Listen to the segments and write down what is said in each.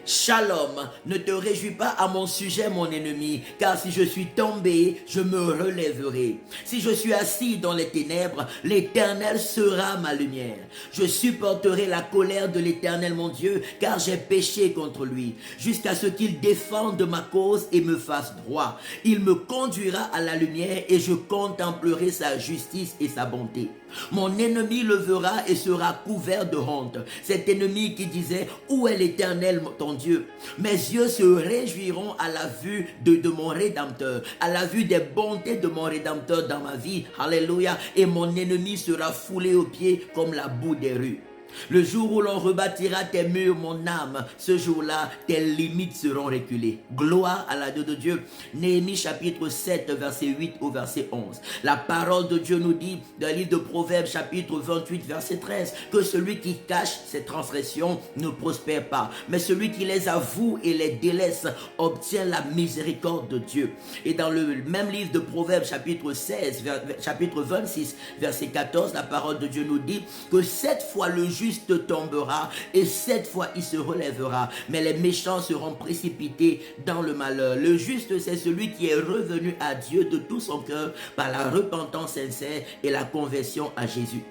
Shalom, ne te réjouis pas à mon sujet, mon ennemi, car si je suis tombé, je me relèverai. Si je suis assis dans les ténèbres, l'Éternel sera ma lumière. Je supporterai la colère de l'Éternel, mon Dieu, car j'ai péché contre lui, jusqu'à ce qu'il défende ma cause et me fasse droit. Il me conduira à la lumière et je contemplerai sa justice et sa bonté. Mon ennemi le verra et sera couvert de honte. Cet ennemi qui disait, où est l'Éternel, ton Dieu? Mes yeux se réjouiront à la vue de mon Rédempteur, à la vue des bontés de mon Rédempteur dans ma vie. Alléluia. Et mon ennemi sera foulé aux pieds comme la boue des rues. Le jour où l'on rebâtira tes murs, mon âme, ce jour-là, tes limites seront reculées. Gloire à la Dieu de Dieu. Néhémie chapitre 7, verset 8 au verset 11. La parole de Dieu nous dit, dans le livre de Proverbes chapitre 28, verset 13, que celui qui cache ses transgressions ne prospère pas, mais celui qui les avoue et les délaisse obtient la miséricorde de Dieu. Et dans le même livre de Proverbes chapitre 16, chapitre 26, verset 14, la parole de Dieu nous dit que 7 fois le juste tombera et 7 fois il se relèvera, mais les méchants seront précipités dans le malheur. Le juste, c'est celui qui est revenu à Dieu de tout son cœur par la repentance sincère et la conversion à Jésus.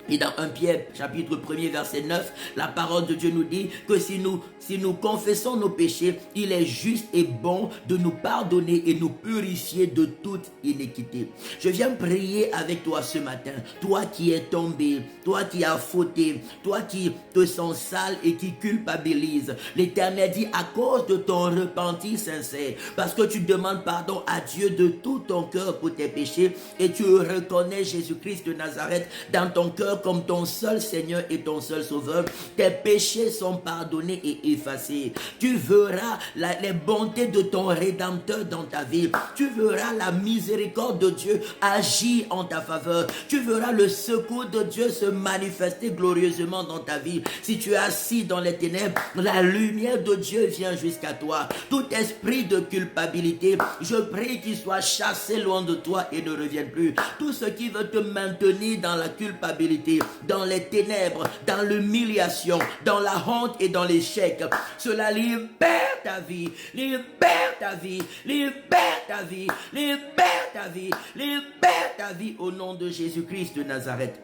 Et dans 1 Pierre, chapitre 1er, verset 9, la parole de Dieu nous dit que si nous confessons nos péchés, il est juste et bon de nous pardonner et nous purifier de toute iniquité. Je viens prier avec toi ce matin, toi qui es tombé, toi qui as fauté, toi qui te sens sale et qui culpabilise. L'Éternel dit à cause de ton repentir sincère, parce que tu demandes pardon à Dieu de tout ton cœur pour tes péchés et tu reconnais Jésus-Christ de Nazareth dans ton cœur comme ton seul Seigneur et ton seul Sauveur, tes péchés sont pardonnés et effacés. Tu verras les bontés de ton Rédempteur dans ta vie. Tu verras la miséricorde de Dieu agir en ta faveur. Tu verras le secours de Dieu se manifester glorieusement dans ta vie. Si tu es assis dans les ténèbres, la lumière de Dieu vient jusqu'à toi. Tout esprit de culpabilité, je prie qu'il soit chassé loin de toi et ne revienne plus. Tout ce qui veut te maintenir dans la culpabilité, dans les ténèbres, dans l'humiliation, dans la honte et dans l'échec, cela libère ta vie, libère ta vie, libère ta vie, libère ta vie, libère ta vie au nom de Jésus-Christ de Nazareth.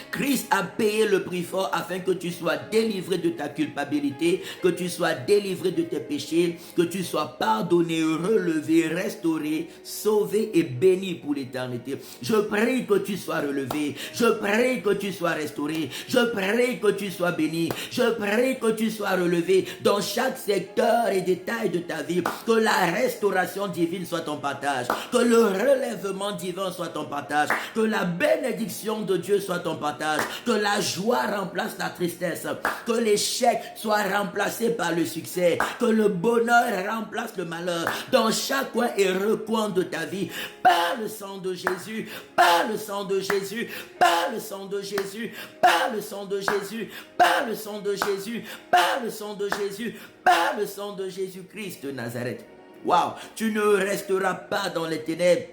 Christ a payé le prix fort afin que tu sois délivré de ta culpabilité, que tu sois délivré de tes péchés, que tu sois pardonné, relevé, restauré, sauvé et béni pour l'éternité. Je prie que tu sois relevé, je prie que tu sois restauré, je prie que tu sois béni, je prie que tu sois relevé dans chaque secteur et détail de ta vie, que la restauration divine soit ton partage, que le relèvement divin soit ton partage, que la bénédiction de Dieu soit ton partage, que la joie remplace la tristesse, que l'échec soit remplacé par le succès, que le bonheur remplace le malheur dans chaque coin et recoin de ta vie, par le sang de Jésus, par le sang de Jésus, par le sang de Jésus, par le sang de Jésus, par le sang de Jésus, par le sang de Jésus, par le sang de Jésus-Christ de Nazareth. Waouh, tu ne resteras pas dans les ténèbres,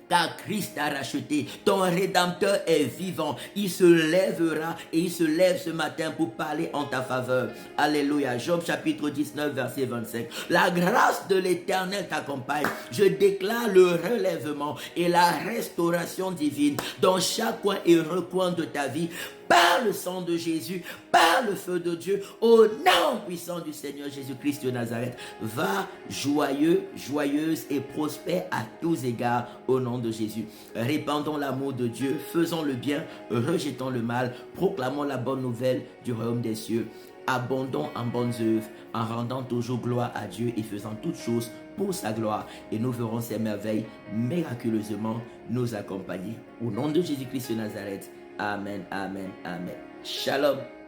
car Christ t'a racheté. Ton Rédempteur est vivant. Il se lèvera et il se lève ce matin pour parler en ta faveur. Alléluia. Job chapitre 19, verset 25. La grâce de l'Éternel t'accompagne. Je déclare le relèvement et la restauration divine dans chaque coin et recoin de ta vie. Par le sang de Jésus, par le feu de Dieu, au nom puissant du Seigneur Jésus-Christ de Nazareth, va joyeux, joyeuse et prospère à tous égards au nom de Jésus. Répandons l'amour de Dieu, faisons le bien, rejetons le mal, proclamons la bonne nouvelle du royaume des cieux. Abondons en bonnes œuvres, en rendant toujours gloire à Dieu et faisant toutes choses pour sa gloire. Et nous verrons ces merveilles miraculeusement nous accompagner. Au nom de Jésus-Christ de Nazareth. Amen, amen, amen. Shalom.